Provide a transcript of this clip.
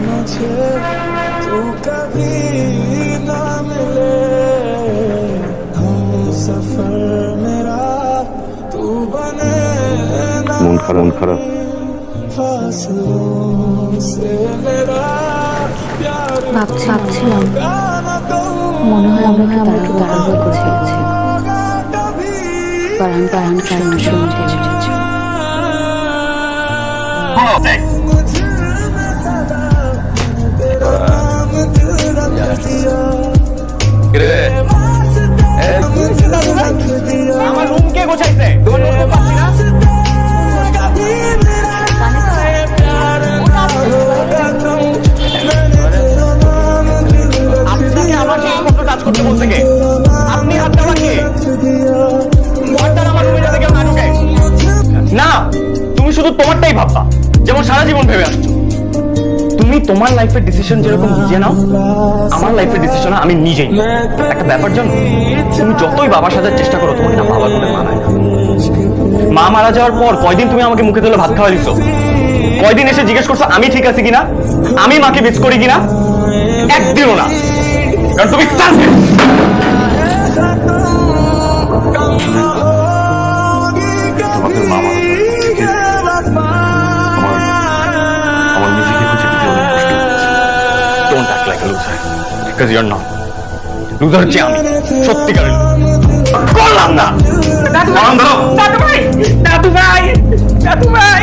मुझे तू कभी ना मिले हम सफर मेरा तू बने মন খারাপ फासलों से मेरा प्यार ভাবছিলাম মনে হয় আমরা একটু তাড়াহুড়ো করে ফেলেছি। পারান কারণ শুনতে আমার রুম কে গোছাইছে? তোমার রুম পাচ্ছি না। আপনাকে আমার জিনিসপত্র টাচ করতে বলতে কে? আপনি হাত দেওয়া কে? ঘরটার আমার রুমে যাতে কেউ না ঢুকে। না, তুমি শুধু তোমারটাই ভাববা, যেমন সারা জীবন ভেবে আসছো। তুমি তোমার লাইফের ডিসিশন যেরকম নিজে নাও, আমার লাইফের ডিসিশন আমি নিজেই নিই। একটা ব্যাপার জানো, তুমি যতই বাবার সাজার চেষ্টা করো, তোমাকে না বাবার মনে মানায় না। মা মারা যাওয়ার পর কয়দিন তুমি আমাকে মুখে তুলে ভাত খাওয়া দিছো? কয়দিন এসে জিজ্ঞেস করছো আমি ঠিক আছি কিনা, আমি মাকে মিস করি কিনা? একদিনও না, কারণ তুমি selfish। তোমাদের মা মারা যাওয়ার পর থেকে আমার নিজেকে খুঁজে পেতে অনেক কষ্ট হচ্ছে। Don't act like a loser, because you're not. Loser হচ্ছে আমি, সত্যিকারের করলাম না। দাদু ভাই, দাদু ভাই, দাদু ভাই, দাদু ভাই।